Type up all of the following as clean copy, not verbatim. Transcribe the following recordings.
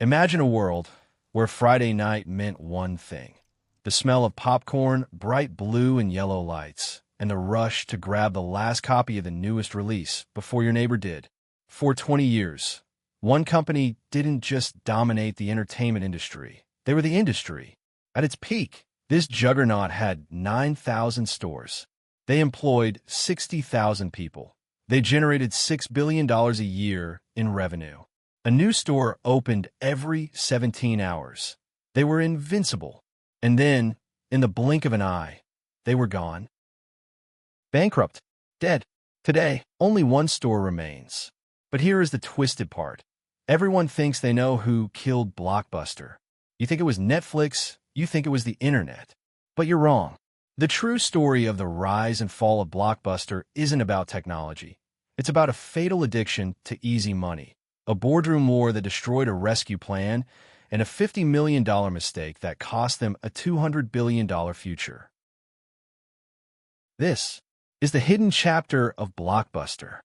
Imagine a world where Friday night meant one thing: the smell of popcorn, bright blue and yellow lights, and the rush to grab the last copy of the newest release before your neighbor did. For 20 years, one company didn't just dominate the entertainment industry, they were the industry. At its peak, this juggernaut had 9,000 stores. They employed 60,000 people. They generated $6 billion a year in revenue. A new store opened every 17 hours. They were invincible. And then, in the blink of an eye, they were gone. Bankrupt. Dead. Today, only one store remains. But here is the twisted part. Everyone thinks they know who killed Blockbuster. You think it was Netflix, you think it was the internet. But you're wrong. The true story of the rise and fall of Blockbuster isn't about technology. It's about a fatal addiction to easy money, a boardroom war that destroyed a rescue plan, and a $50 million mistake that cost them a $200 billion future. This is the hidden chapter of Blockbuster.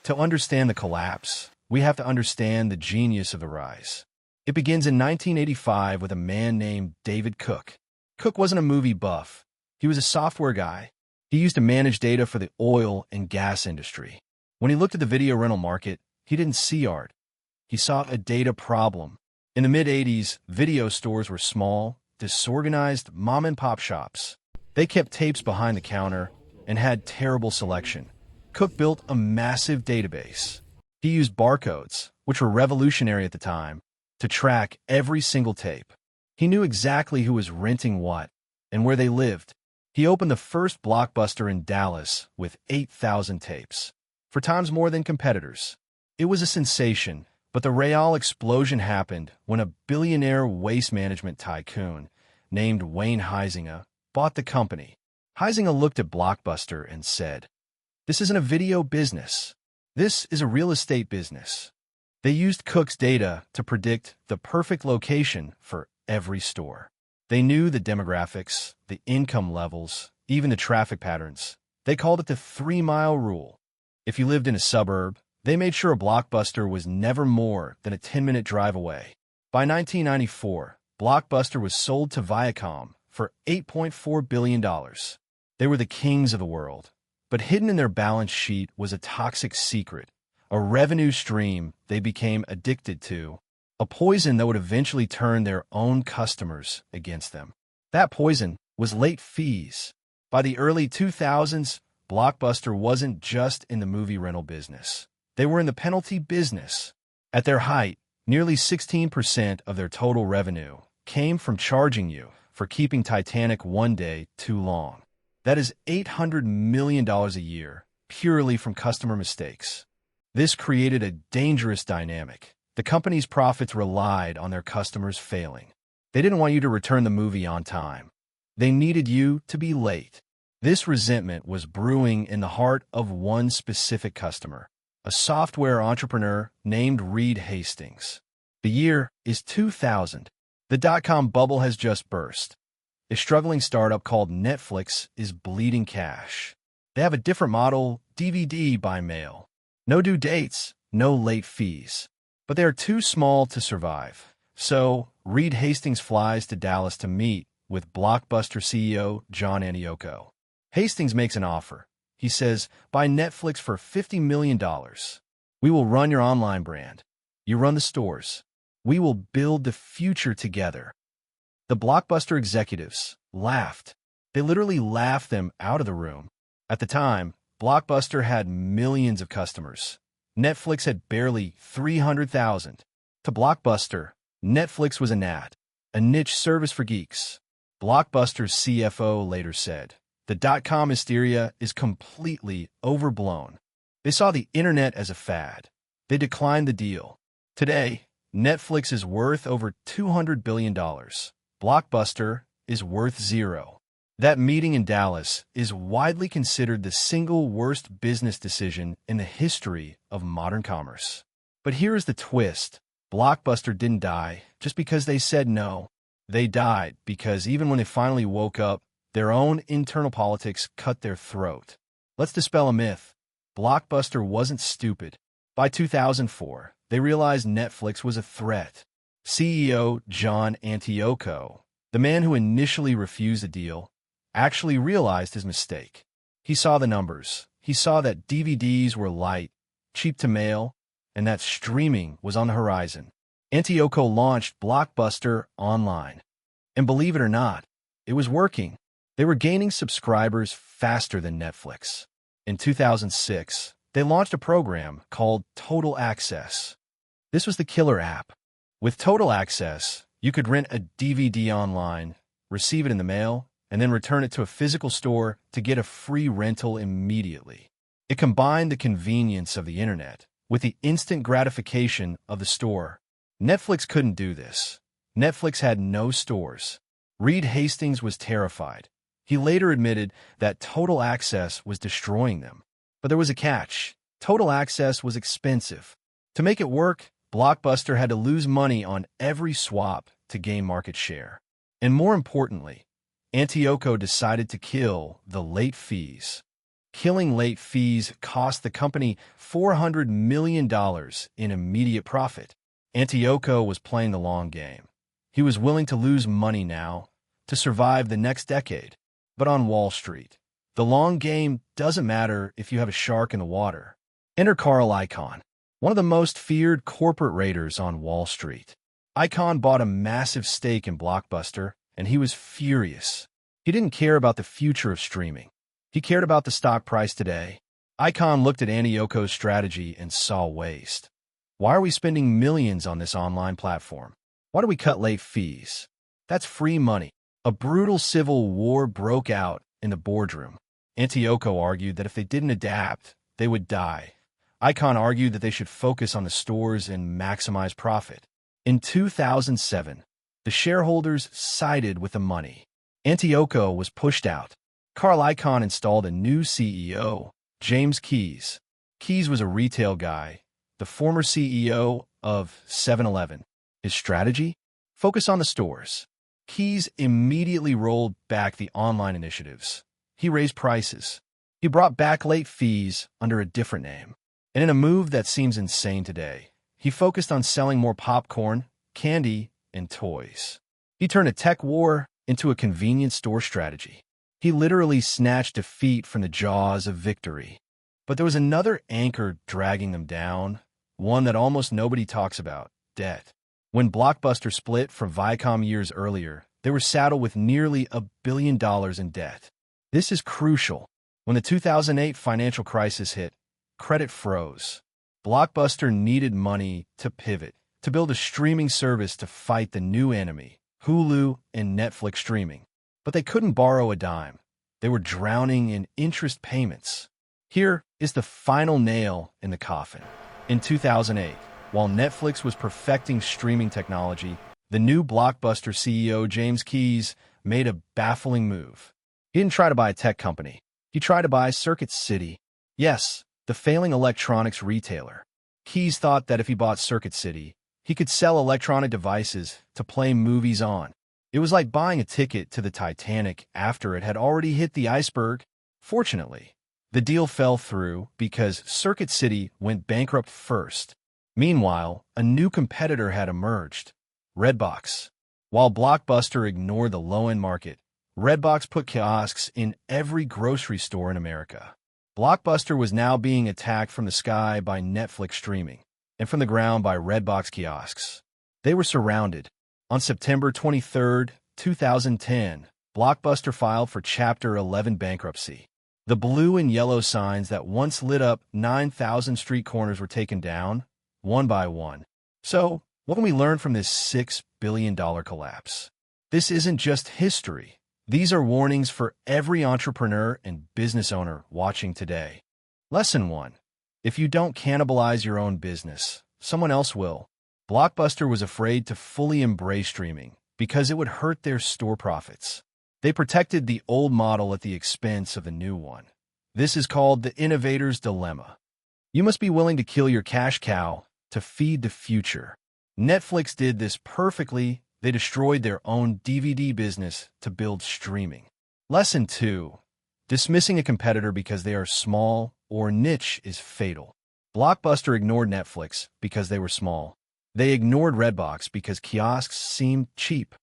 To understand the collapse, we have to understand the genius of the rise. It begins in 1985 with a man named David Cook. Cook wasn't a movie buff. He was a software guy. He used to manage data for the oil and gas industry. When he looked at the video rental market, he didn't see art. He saw a data problem. In the mid-'80s, video stores were small, disorganized mom-and-pop shops. They kept tapes behind the counter and had terrible selection. Cook built a massive database. He used barcodes, which were revolutionary at the time, to track every single tape. He knew exactly who was renting what and where they lived. He opened the first Blockbuster in Dallas with 8,000 tapes, 4 times more than competitors. It was a sensation, but the real explosion happened when a billionaire waste management tycoon named Wayne Huizenga bought the company. Huizenga looked at Blockbuster and said, "This isn't a video business. This is a real estate business." They used Cook's data to predict the perfect location for every store. They knew the demographics, the income levels, even the traffic patterns. They called it the 3-mile rule. If you lived in a suburb, they made sure a Blockbuster was never more than a 10-minute drive away. By 1994, Blockbuster was sold to Viacom for $8.4 billion. They were the kings of the world. But hidden in their balance sheet was a toxic secret, a revenue stream they became addicted to, a poison that would eventually turn their own customers against them. That poison was late fees. By the early 2000s, Blockbuster wasn't just in the movie rental business. They were in the penalty business. At their height, nearly 16% of their total revenue came from charging you for keeping Titanic one day too long. That is $800 million a year, purely from customer mistakes. This created a dangerous dynamic. The company's profits relied on their customers failing. They didn't want you to return the movie on time. They needed you to be late. This resentment was brewing in the heart of one specific customer, a software entrepreneur named Reed Hastings. The year is 2000. The dot-com bubble has just burst. A struggling startup called Netflix is bleeding cash. They have a different model, DVD by mail. No due dates, no late fees. But they are too small to survive. So, Reed Hastings flies to Dallas to meet with Blockbuster CEO John Antioco. Hastings makes an offer. He says, "Buy Netflix for $50 million. We will run your online brand. You run the stores. We will build the future together." The Blockbuster executives laughed. They literally laughed them out of the room. At the time, Blockbuster had millions of customers. Netflix had barely 300,000. To Blockbuster, Netflix was a gnat, a niche service for geeks. Blockbuster's CFO later said, "The dot-com hysteria is completely overblown." They saw the internet as a fad. They declined the deal. Today, Netflix is worth over $200 billion. Blockbuster is worth zero. That meeting in Dallas is widely considered the single worst business decision in the history of modern commerce. But here is the twist. Blockbuster didn't die just because they said no. They died because even when they finally woke up, their own internal politics cut their throat. Let's dispel a myth. Blockbuster wasn't stupid. By 2004, they realized Netflix was a threat. CEO John Antioco, the man who initially refused the deal, actually realized his mistake. He saw the numbers. He saw that DVDs were light, cheap to mail, and that streaming was on the horizon. Antioco launched Blockbuster online. And believe it or not, it was working. They were gaining subscribers faster than Netflix. In 2006, they launched a program called Total Access. This was the killer app. With Total Access, you could rent a DVD online, receive it in the mail, and then return it to a physical store to get a free rental immediately. It combined the convenience of the internet with the instant gratification of the store. Netflix couldn't do this. Netflix had no stores. Reed Hastings was terrified. He later admitted that Total Access was destroying them. But there was a catch. Total Access was expensive. To make it work, Blockbuster had to lose money on every swap to gain market share. And more importantly, Antioco decided to kill the late fees. Killing late fees cost the company $400 million in immediate profit. Antioco was playing the long game. He was willing to lose money now to survive the next decade. But on Wall Street, the long game doesn't matter if you have a shark in the water. Enter Carl Icahn, one of the most feared corporate raiders on Wall Street. Icahn bought a massive stake in Blockbuster, and he was furious. He didn't care about the future of streaming. He cared about the stock price today. Icahn looked at Antioco's strategy and saw waste. Why are we spending millions on this online platform? Why do we cut late fees? That's free money. A brutal civil war broke out in the boardroom. Antioco argued that if they didn't adapt, they would die. Icahn argued that they should focus on the stores and maximize profit. In 2007, the shareholders sided with the money. Antioco was pushed out. Carl Icahn installed a new CEO, James Keyes. Keyes was a retail guy, the former CEO of 7-Eleven. His strategy? Focus on the stores. Keyes immediately rolled back the online initiatives. He raised prices. He brought back late fees under a different name. And in a move that seems insane today, he focused on selling more popcorn, candy, and toys. He turned a tech war into a convenience store strategy. He literally snatched defeat from the jaws of victory. But there was another anchor dragging them down, one that almost nobody talks about: debt. When Blockbuster split from Viacom years earlier, they were saddled with nearly $1 billion in debt. This is crucial. When the 2008 financial crisis hit, credit froze. Blockbuster needed money to pivot, to build a streaming service to fight the new enemy, Hulu and Netflix streaming. But they couldn't borrow a dime. They were drowning in interest payments. Here is the final nail in the coffin. In 2008, while Netflix was perfecting streaming technology, the new Blockbuster CEO, James Keyes, made a baffling move. He didn't try to buy a tech company. He tried to buy Circuit City. Yes, the failing electronics retailer. Keyes thought that if he bought Circuit City, he could sell electronic devices to play movies on. It was like buying a ticket to the Titanic after it had already hit the iceberg. Fortunately, the deal fell through because Circuit City went bankrupt first. Meanwhile, a new competitor had emerged: Redbox. While Blockbuster ignored the low-end market, Redbox put kiosks in every grocery store in America. Blockbuster was now being attacked from the sky by Netflix streaming and from the ground by Redbox kiosks. They were surrounded. On September 23, 2010, Blockbuster filed for Chapter 11 bankruptcy. The blue and yellow signs that once lit up 9,000 street corners were taken down, one by one. So, what can we learn from this $6 billion collapse? This isn't just history. These are warnings for every entrepreneur and business owner watching today. Lesson 1. If you don't cannibalize your own business, someone else will. Blockbuster was afraid to fully embrace streaming because it would hurt their store profits. They protected the old model at the expense of the new one. This is called the innovator's dilemma. You must be willing to kill your cash cow to feed the future. Netflix did this perfectly. They destroyed their own DVD business to build streaming. Lesson 2. Dismissing a competitor because they are small or niche is fatal. Blockbuster ignored Netflix because they were small. They ignored Redbox because kiosks seemed cheap.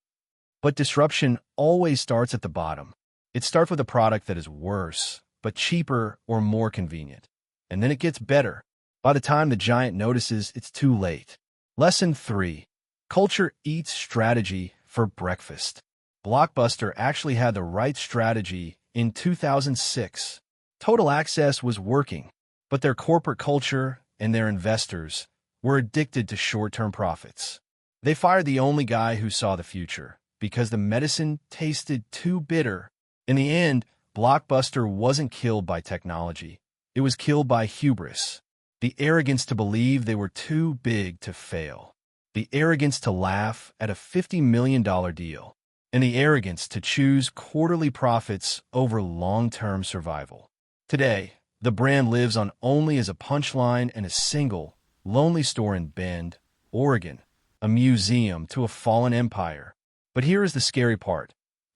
But disruption always starts at the bottom. It starts with a product that is worse, but cheaper or more convenient. And then it gets better. By the time the giant notices, it's too late. Lesson 3. Culture eats strategy for breakfast. Blockbuster actually had the right strategy in 2006. Total Access was working, but their corporate culture and their investors were addicted to short-term profits. They fired the only guy who saw the future because the medicine tasted too bitter. In the end, Blockbuster wasn't killed by technology. It was killed by hubris. The arrogance to believe they were too big to fail. The arrogance to laugh at a $50 million deal. And the arrogance to choose quarterly profits over long-term survival. Today, the brand lives on only as a punchline and a single, lonely store in Bend, Oregon, a museum to a fallen empire. But here is the scary part.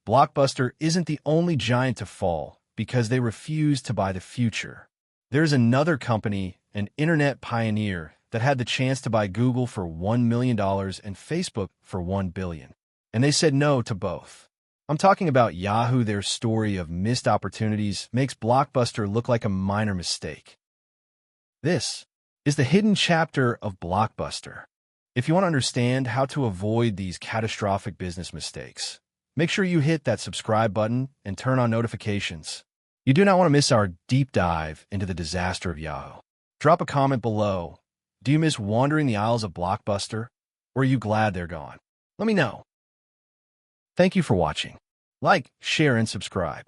Blockbuster isn't the only giant to fall because they refuse to buy the future. There's another company, an internet pioneer, that had the chance to buy Google for $1 million and Facebook for $1 billion. And they said no to both. I'm talking about Yahoo. Their story of missed opportunities makes Blockbuster look like a minor mistake. This is the hidden chapter of Blockbuster. If you want to understand how to avoid these catastrophic business mistakes, make sure you hit that subscribe button and turn on notifications. You do not want to miss our deep dive into the disaster of Yahoo. Drop a comment below. Do you miss wandering the aisles of Blockbuster, or are you glad they're gone? Let me know. Thank you for watching. Like, share, and subscribe.